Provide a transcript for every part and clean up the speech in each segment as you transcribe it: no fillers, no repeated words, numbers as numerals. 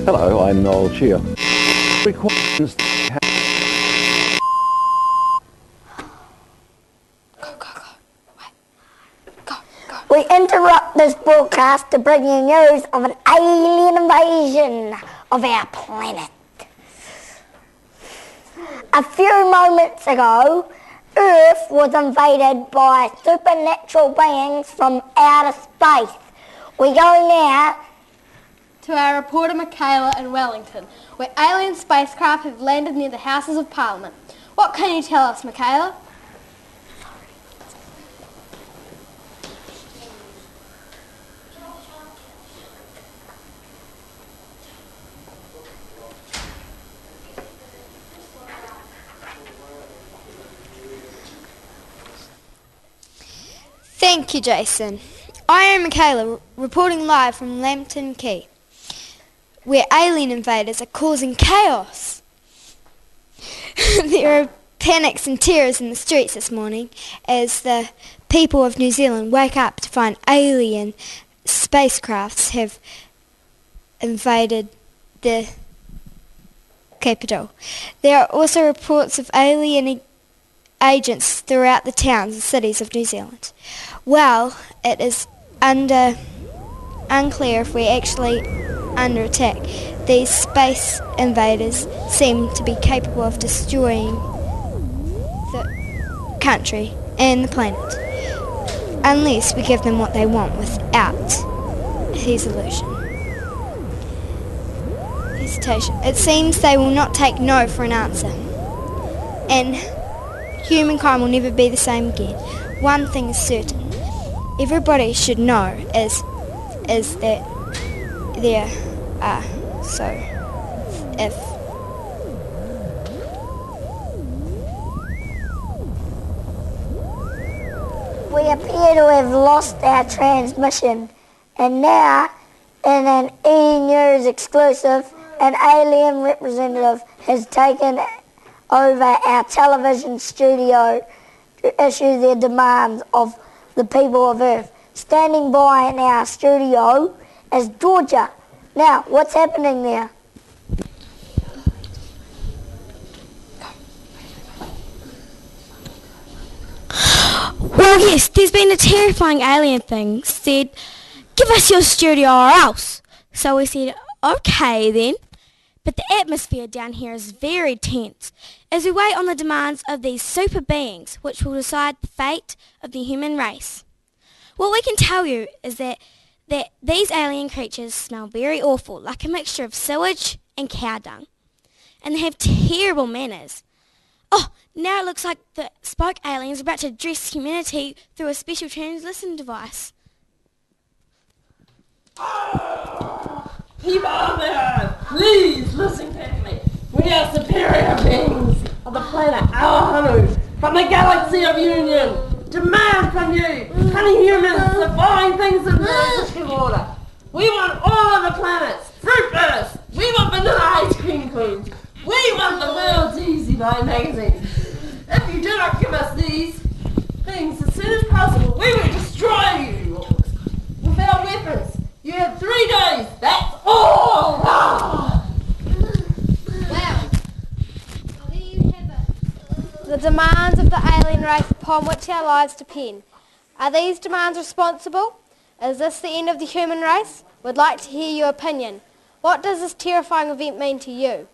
Hello, I'm Noel Cheer. Requirements We interrupt this broadcast to bring you news of an alien invasion of our planet. A few moments ago, Earth was invaded by supernatural beings from outer space. We go now to our reporter Michaela in Wellington, where alien spacecraft have landed near the Houses of Parliament. What can you tell us, Michaela? Thank you, Jason. I am Michaela, reporting live from Lambton Quay, where alien invaders are causing chaos. There are panics and terrors in the streets this morning as the people of New Zealand wake up to find alien spacecrafts have invaded the capital. There are also reports of alien agents throughout the towns and cities of New Zealand. Well, it is unclear if we're actually under attack. These space invaders seem to be capable of destroying the country and the planet, unless we give them what they want without hesitation. It seems they will not take no for an answer, and humankind will never be the same again. One thing is certain. Everybody should know is that there are if we appear to have lost our transmission, and now in an E! News exclusive, an alien representative has taken over our television studio to issue their demands of the people of Earth. Standing by in our studio is Georgia. Now, what's happening there? Well, yes, there's been a terrifying alien thing said, give us your studio or else. So we said, okay then. But the atmosphere down here is very tense as we wait on the demands of these super beings which will decide the fate of the human race. What we can tell you is that these alien creatures smell very awful, like a mixture of sewage and cow dung. And they have terrible manners. Oh, now it looks like the spoke aliens are about to address humanity through a special transmission device. People on the earth, please listen carefully. We are superior beings of the planet Awahono from the galaxy of Union. Demand from you, honey humans, the following things in the existing order. We want all of the planets, fruit birds. We want vanilla ice cream cones. We want the world's Easy Buy magazine. If you do not give us these things as soon as possible, we will destroy you with our weapons. You have 3 days. That's all. Wow. Well, there you have it. The demands of the alien race upon which our lives depend. Are these demands responsible? Is this the end of the human race? Would like to hear your opinion. What does this terrifying event mean to you?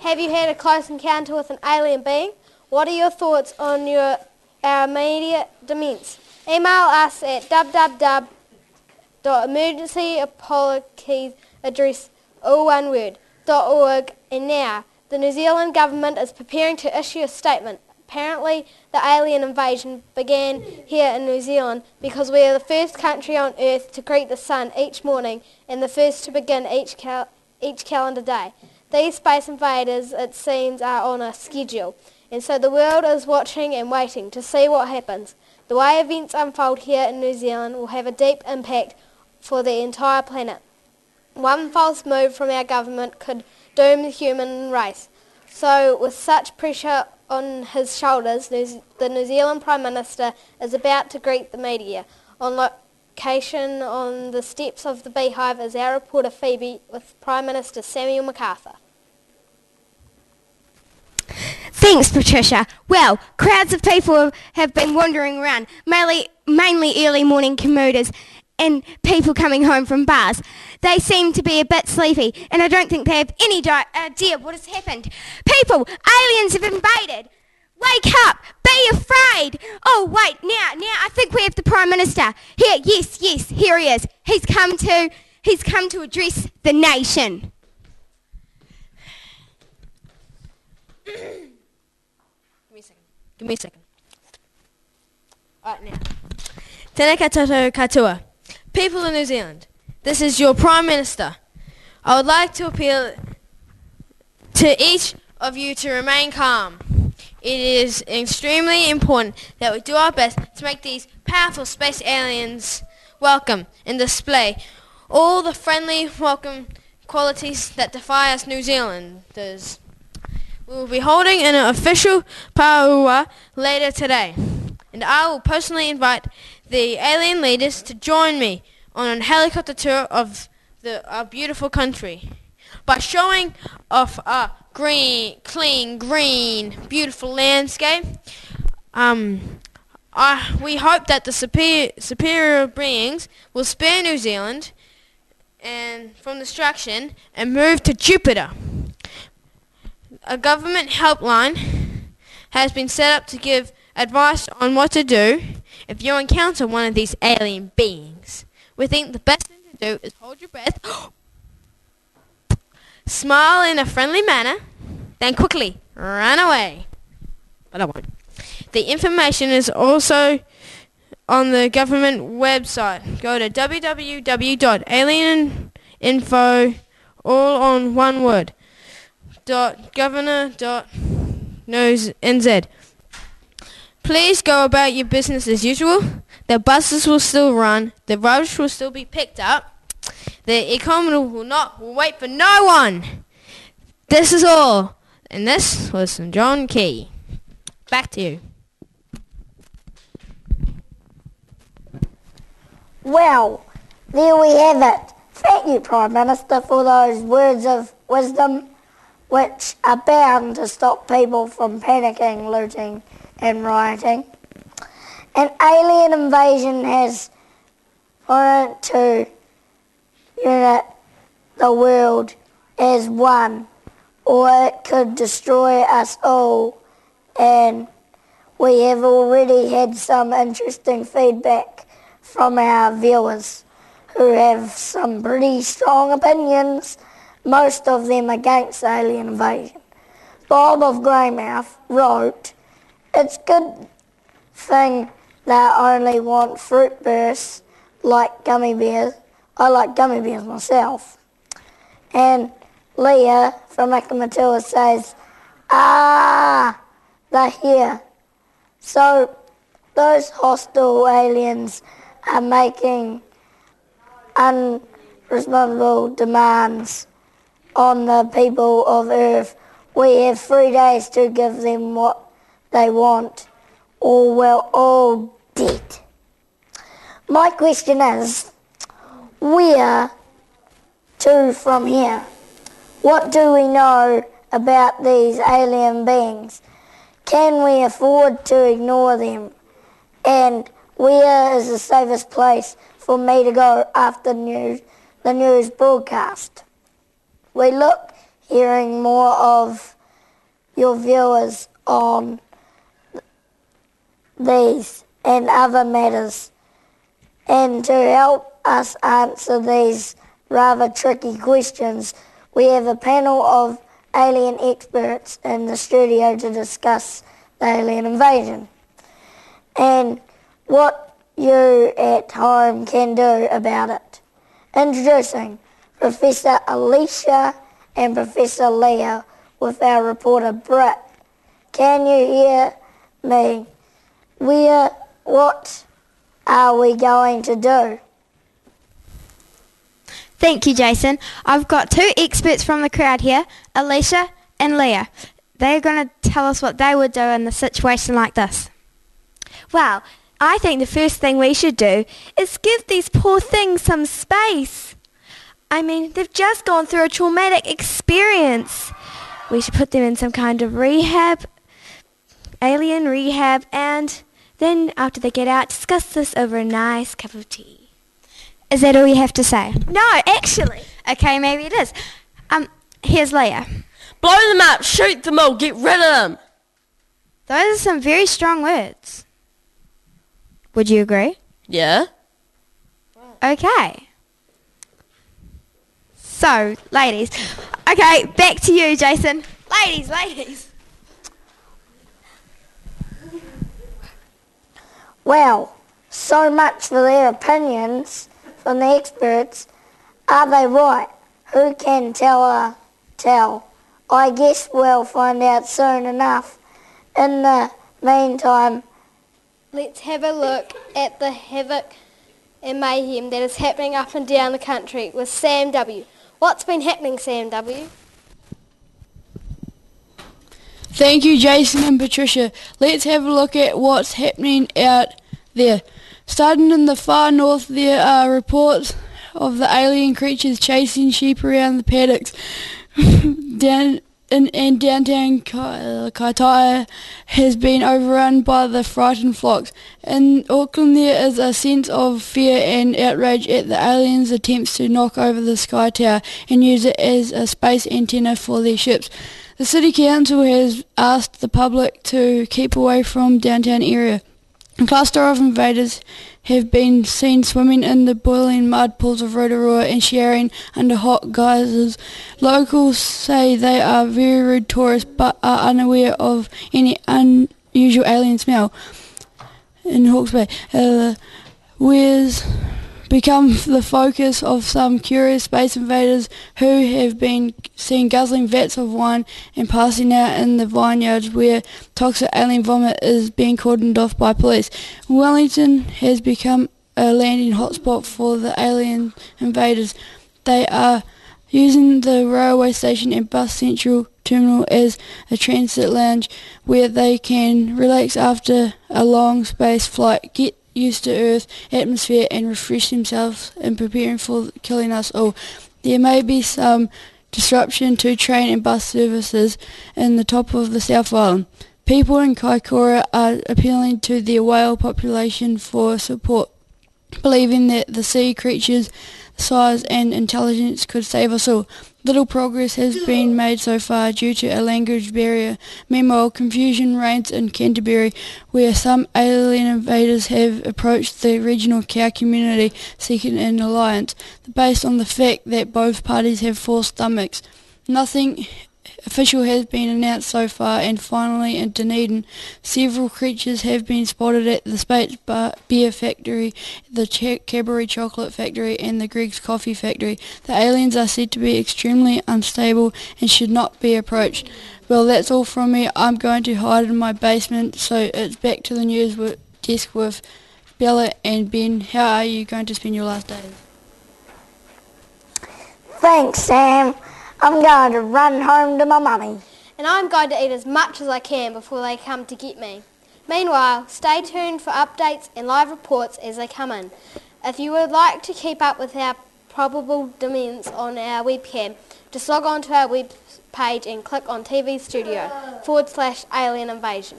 Have you had a close encounter with an alien being? What are your thoughts on our immediate demands? Email us at www.emergencyapologies address all one word .org. And now the New Zealand government is preparing to issue a statement. Apparently the alien invasion began here in New Zealand because we are the first country on earth to greet the sun each morning and the first to begin each calendar day. These space invaders, it seems, are on a schedule, and so the world is watching and waiting to see what happens. The way events unfold here in New Zealand will have a deep impact for the entire planet. One false move from our government could doom the human race. So with such pressure on his shoulders, the New Zealand Prime Minister is about to greet the media. On location on the steps of the Beehive is our reporter Phoebe with Prime Minister Samuel Macarthur. Thanks, Patricia. Well, crowds of people have been wandering around, mainly early morning commuters and people coming home from bars. They seem to be a bit sleepy, and I don't think they have any idea what has happened. People, aliens have invaded. Wake up! Be afraid! Oh, wait, now, I think we have the Prime Minister. Here, yes, here he is. He's come to address the nation. Give me a second. Alright, now. Tēnā koutou katoa. People of New Zealand, this is your Prime Minister. I would like to appeal to each of you to remain calm. It is extremely important that we do our best to make these powerful space aliens welcome and display all the friendly, welcome qualities that defy us New Zealanders. We will be holding an official pauaua later today, and I will personally invite the alien leaders to join me on a helicopter tour of our beautiful country. By showing off our clean, green, beautiful landscape, we hope that the superior beings will spare New Zealand from destruction and move to Jupiter. A government helpline has been set up to give advice on what to do if you encounter one of these alien beings. We think the best thing to do is hold your breath, smile in a friendly manner, then quickly run away. But I won't. The information is also on the government website. Go to www.alieninfo, all on one word, .governor.nz. Please go about your business as usual. The buses will still run. The rubbish will still be picked up. The economy will wait for no one. This is all. And this was St. John Key. Back to you. Well, there we have it. Thank you, Prime Minister, for those words of wisdom which are bound to stop people from panicking, looting and rioting. An alien invasion has wanted to unite the world as one, or it could destroy us all, and we have already had some interesting feedback from our viewers who have some pretty strong opinions, most of them against alien invasion. Bob of Greymouth wrote, "It's good thing they only want fruit bursts like gummy bears. I like gummy bears myself." And Leah from Akamatua says, they're here. So those hostile aliens are making unresponsible demands on the people of Earth. We have 3 days to give them what they want, or we're all dead. My question is, where to from here? What do we know about these alien beings? Can we afford to ignore them? And where is the safest place for me to go after the news broadcast? We look hearing more of your viewers on these and other matters. And to help us answer these rather tricky questions, we have a panel of alien experts in the studio to discuss the alien invasion and what you at home can do about it. Introducing Professor Alicia and Professor Leah with our reporter Britt. Can you hear me? What are we going to do? Thank you, Jason. I've got two experts from the crowd here, Alicia and Leah. They're going to tell us what they would do in a situation like this. Well, I think the first thing we should do is give these poor things some space. I mean, they've just gone through a traumatic experience. We should put them in some kind of rehab, alien rehab, and then after they get out, discuss this over a nice cup of tea. Is that all you have to say? No, actually. Okay, maybe it is. Here's Leah. Blow them up, shoot them all, get rid of them. Those are some very strong words. Would you agree? Yeah? Okay. So, ladies. Okay, back to you, Jason. Ladies. Well, so much for their opinions from the experts. Are they right? Who can tell? I guess we'll find out soon enough. In the meantime, Let's have a look at the havoc and mayhem that is happening up and down the country with Sam W. What's been happening, Sam W? Thank you, Jason and Patricia. Let's have a look at what's happening out there. Starting in the far north, there are reports of the alien creatures chasing sheep around the paddocks. Downtown Kaitaia has been overrun by the frightened flocks. In Auckland there is a sense of fear and outrage at the aliens' attempts to knock over the Sky Tower and use it as a space antenna for their ships. The City Council has asked the public to keep away from downtown area. A cluster of invaders have been seen swimming in the boiling mud pools of Rotorua and showering under hot geysers. Locals say they are very rude tourists but are unaware of any unusual alien smell. In Hawke's Bay, Weir's become the focus of some curious space invaders who have been seen guzzling vats of wine and passing out in the vineyards where toxic alien vomit is being cordoned off by police. Wellington has become a landing hotspot for the alien invaders. They are using the railway station and bus central terminal as a transit lounge where they can relax after a long space flight, get used to Earth atmosphere and refresh themselves in preparing for killing us all. There may be some disruption to train and bus services in the top of the South Island. People in Kaikoura are appealing to the whale population for support, believing that the sea creatures' size and intelligence could save us all. Little progress has been made so far due to a language barrier. Meanwhile, confusion reigns in Canterbury, where some alien invaders have approached the regional cow community seeking an alliance, based on the fact that both parties have full stomachs. Nothing official has been announced so far, and finally in Dunedin, several creatures have been spotted at the Spates Beer Factory, the Cadbury Chocolate Factory and the Greg's Coffee Factory. The aliens are said to be extremely unstable and should not be approached. Well, that's all from me. I'm going to hide in my basement, so it's back to the news desk with Bella and Ben. How are you going to spend your last days? thanks, Sam. I'm going to run home to my mummy. And I'm going to eat as much as I can before they come to get me. Meanwhile, stay tuned for updates and live reports as they come in. If you would like to keep up with our probable demons on our webcam, just log on to our web page and click on TV Studio /Alien Invasion.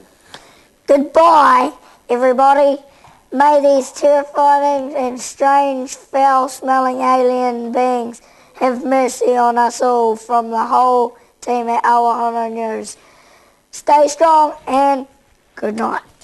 Goodbye, everybody. May these terrifying and strange, foul-smelling alien beings have mercy on us all from the whole team at Awahono News. Stay strong and good night.